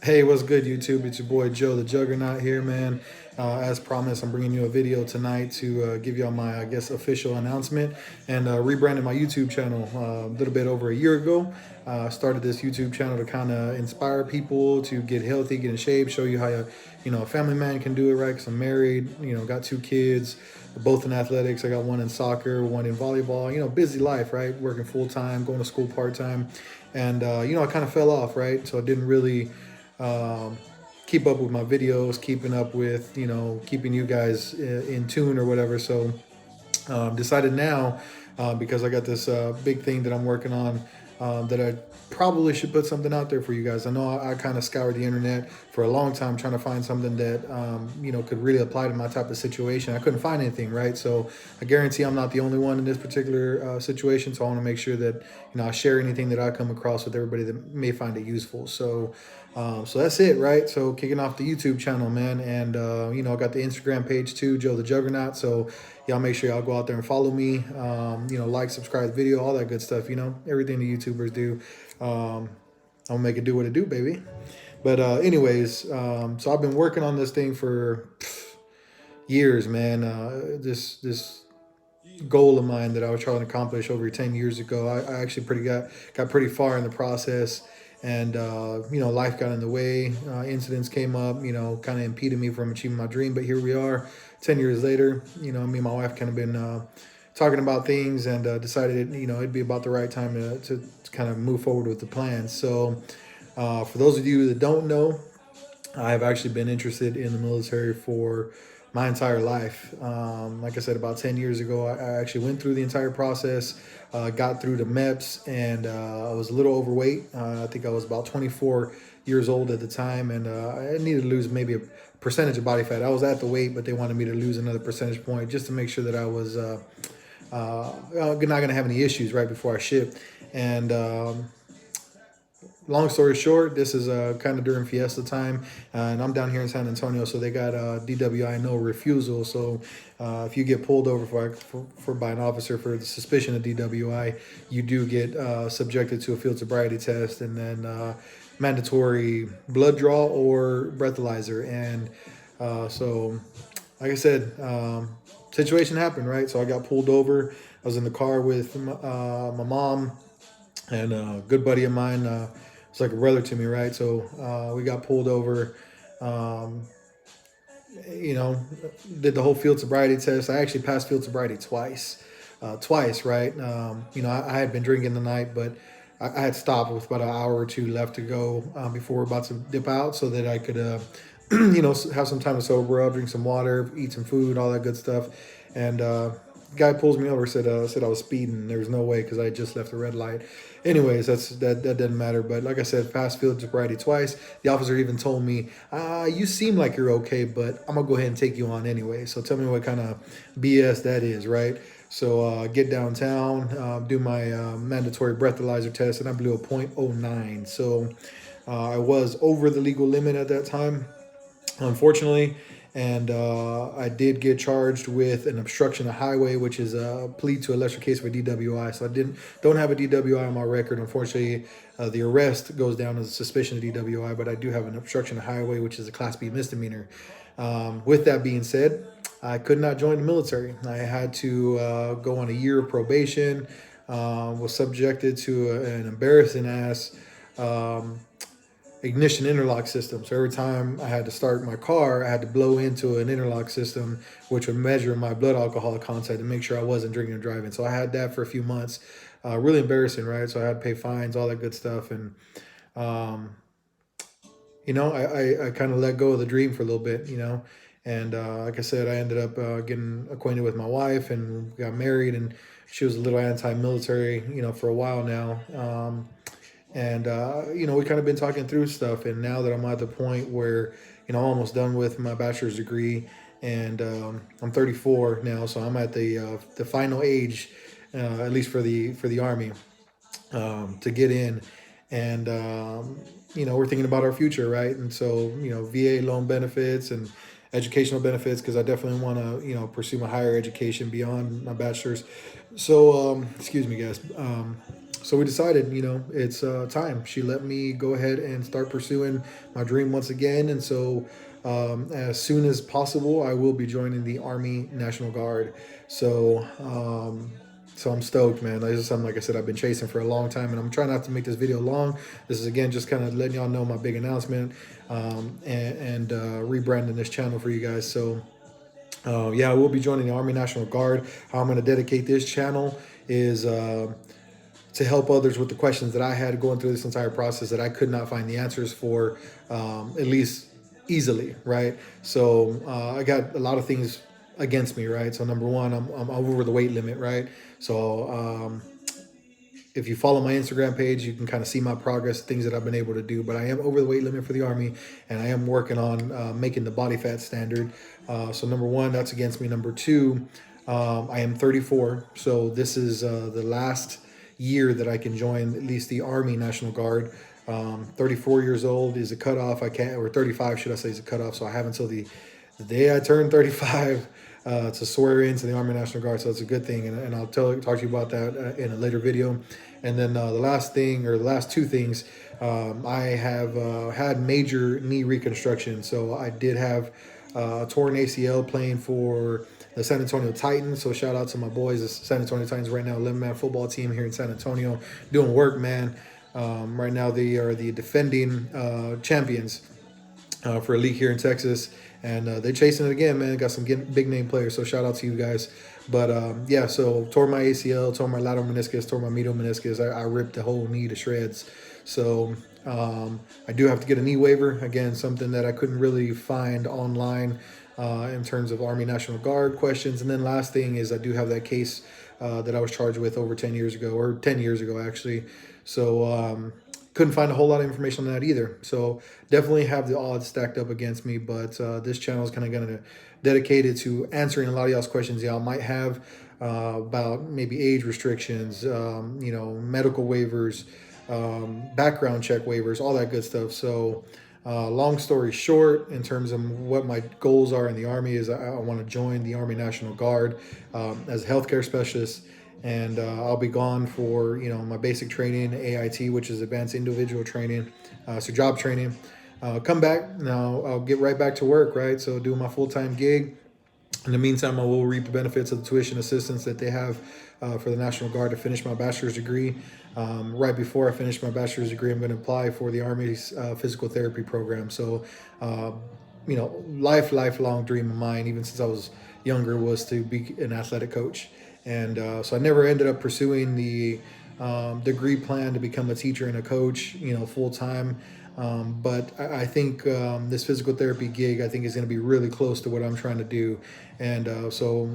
Hey, what's good, YouTube? It's your boy Joe, the Juggernaut here, man. As promised, I'm bringing you a video tonight to give y'all my, I guess, official announcement and rebranded my YouTube channel a little bit over a year ago. Started this YouTube channel to kind of inspire people to get healthy, get in shape, show you how a family man can do it, right? Because I'm married, got two kids, both in athletics. I got one in soccer, one in volleyball. Busy life, right? Working full time, going to school part time, and I kind of fell off, right? So I didn't really um, keep up with my videos, keeping up with, keeping you guys in tune or whatever. So decided now, because I got this big thing that I'm working on, that I probably should put something out there for you guys. I know I kind of scoured the internet for a long time trying to find something that could really apply to my type of situation. I couldn't find anything, right? So I guarantee I'm not the only one in this particular situation. So I want to make sure that I share anything that I come across with everybody that may find it useful. So that's it, right? So kicking off the YouTube channel, man, and I got the Instagram page too, Joe the Juggernaut. So y'all make sure y'all go out there and follow me. Like, subscribe the video, all that good stuff. Everything the YouTubers do. I'll make it do what it do, baby. But anyways, so I've been working on this thing for years, man. This goal of mine that I was trying to accomplish over 10 years ago. I actually got pretty far in the process, and life got in the way. Incidents came up, kind of impeded me from achieving my dream. But here we are, 10 years later. Me and my wife kind of been talking about things, and decided it'd be about the right time to kind of move forward with the plans. So for those of you that don't know, I've actually been interested in the military for my entire life. Like I said, about 10 years ago, I actually went through the entire process, got through the MEPS, and I was a little overweight. I think I was about 24 years old at the time, and I needed to lose maybe a percentage of body fat. I was at the weight, but they wanted me to lose another percentage point just to make sure that I was not going to have any issues right before I shipped. And long story short, this is kind of during Fiesta time, and I'm down here in San Antonio, so they got DWI no refusal. So if you get pulled over for by an officer for the suspicion of DWI, you do get subjected to a field sobriety test, and then mandatory blood draw or breathalyzer. And so, like I said, situation happened, right? So I got pulled over. I was in the car with my mom and a good buddy of mine. It's like a brother to me, right? So we got pulled over. Um, did the whole field sobriety test. I actually passed field sobriety twice, right? I had been drinking the night, but I had stopped with about an hour or two left to go before we're about to dip out, so that I could, have some time to sober up, drink some water, eat some food, all that good stuff. And guy pulls me over, said I was speeding. There was no way, because I had just left the red light. Anyways, that doesn't matter. But like I said, passed field sobriety twice. The officer even told me, "You seem like you're okay, but I'm gonna go ahead and take you on anyway." So tell me what kind of BS that is, right? So get downtown, do my mandatory breathalyzer test, and I blew a .09. So I was over the legal limit at that time, unfortunately. And I did get charged with an obstruction of highway, which is a plea to a lesser case for DWI. So I don't have a DWI on my record. Unfortunately, the arrest goes down as a suspicion of DWI, but I do have an obstruction of highway, which is a Class B misdemeanor. With that being said, I could not join the military. I had to go on a year of probation. Was subjected to an embarrassing ass um, ignition interlock system. So every time I had to start my car, I had to blow into an interlock system, which would measure my blood alcohol content to make sure I wasn't drinking and driving. So I had that for a few months. Really embarrassing, right? So I had to pay fines, all that good stuff. And, um, I kind of let go of the dream for a little bit, And like I said, I ended up getting acquainted with my wife, and got married, and she was a little anti-military, for a while now. And we kind of been talking through stuff. And now that I'm at the point where I'm almost done with my bachelor's degree, and I'm 34 now, so I'm at the final age, at least for the army, to get in. And we're thinking about our future, right? And so VA loan benefits and educational benefits, because I definitely want to pursue my higher education beyond my bachelor's. So excuse me, guys. So we decided, it's time. She let me go ahead and start pursuing my dream once again. And so, as soon as possible, I will be joining the Army National Guard. So, so I'm stoked, man. This is something, like I said, I've been chasing for a long time, and I'm trying not to make this video long. This is, again, just kind of letting y'all know my big announcement, and rebranding this channel for you guys. So, yeah, I will be joining the Army National Guard. How I'm going to dedicate this channel is to help others with the questions that I had going through this entire process that I could not find the answers for, at least easily, right? So I got a lot of things against me, right? So number one, I'm over the weight limit, right? So if you follow my Instagram page, you can kind of see my progress, things that I've been able to do. But I am over the weight limit for the Army, and I am working on making the body fat standard. So number one, that's against me. Number two, I am 34. So this is the last year that I can join at least the Army National Guard. 34 years old is a cutoff. I can't, or 35 should I say, is a cutoff. So I have until the day I turn 35 to swear into the Army National Guard. So it's a good thing, and I'll talk to you about that in a later video. And then the last thing, or the last two things, I have had major knee reconstruction. So I did have torn ACL playing for the San Antonio Titans. So shout out to my boys, the San Antonio Titans right now, 11-man football team here in San Antonio, doing work, man. Right now they are the defending champions for a league here in Texas, and they're chasing it again, man. Got some big name players, so shout out to you guys. But yeah, so tore my ACL, tore my lateral meniscus, tore my medial meniscus. I ripped the whole knee to shreds. So I do have to get a knee waiver, again, something that I couldn't really find online in terms of Army National Guard questions. And then last thing is I do have that case that I was charged with over 10 years ago, or 10 years ago actually. So couldn't find a whole lot of information on that either. So definitely have the odds stacked up against me, but this channel is kind of going to dedicated to answering a lot of y'all's questions y'all might have about maybe age restrictions, medical waivers, background check waivers, all that good stuff. So long story short, in terms of what my goals are in the Army, is I want to join the Army National Guard as a healthcare specialist. And I'll be gone for, my basic training, AIT, which is advanced individual training, so job training. Come back, now I'll get right back to work, right? So do my full-time gig. In the meantime, I will reap the benefits of the tuition assistance that they have for the National Guard to finish my bachelor's degree. Right before I finish my bachelor's degree, I'm going to apply for the Army's physical therapy program. So, lifelong dream of mine, even since I was younger, was to be an athletic coach. And so I never ended up pursuing the degree plan to become a teacher and a coach, full time. But I think this physical therapy gig, I think, is going to be really close to what I'm trying to do. And so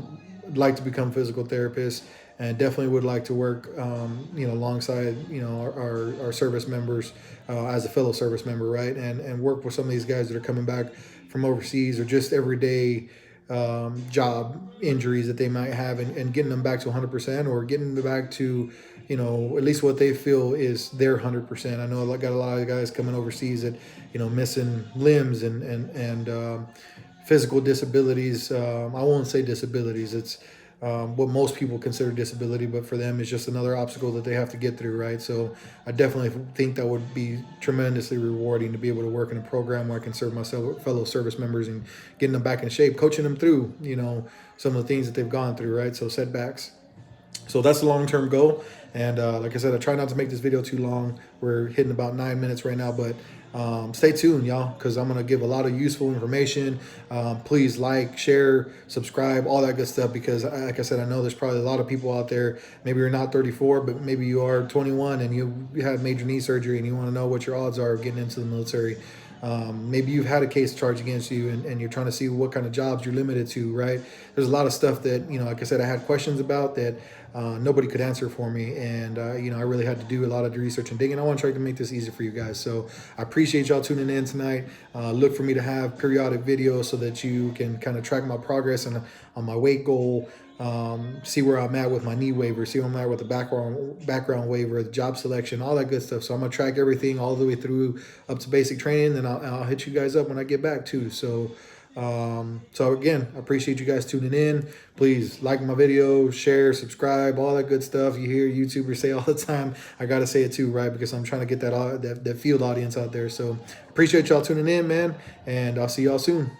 I'd like to become a physical therapist, and definitely would like to work, alongside, our service members as a fellow service member, right? And work with some of these guys that are coming back from overseas, or just everyday job injuries that they might have, and getting them back to 100%, or getting them back to, at least what they feel is their 100%. I know I got a lot of guys coming overseas that, missing limbs and physical disabilities. I won't say disabilities. It's what most people consider disability, but for them, it's just another obstacle that they have to get through, right? So I definitely think that would be tremendously rewarding to be able to work in a program where I can serve my fellow service members and getting them back in shape, coaching them through, some of the things that they've gone through, right? So setbacks. So that's the long-term goal. And like I said, I try not to make this video too long. We're hitting about 9 minutes right now, but stay tuned, y'all, because I'm going to give a lot of useful information. Please like, share, subscribe, all that good stuff, because like I said, I know there's probably a lot of people out there. Maybe you're not 34, but maybe you are 21 and you had major knee surgery and you want to know what your odds are of getting into the military. Maybe you've had a case charged against you, and you're trying to see what kind of jobs you're limited to, right? There's a lot of stuff that, like I said, I had questions about that nobody could answer for me. And, I really had to do a lot of research and digging. I want to try to make this easy for you guys. So I appreciate y'all tuning in tonight. Look for me to have periodic videos so that you can kind of track my progress and on my weight goal. See where I'm at with my knee waiver, see where I'm at with the background waiver, the job selection, all that good stuff. So I'm going to track everything all the way through up to basic training, and I'll hit you guys up when I get back too. So So again, I appreciate you guys tuning in. Please like my video, share, subscribe, all that good stuff. You hear YouTubers say all the time. I gotta say it too, right? Because I'm trying to get that field audience out there. So appreciate y'all tuning in, man, and I'll see y'all soon.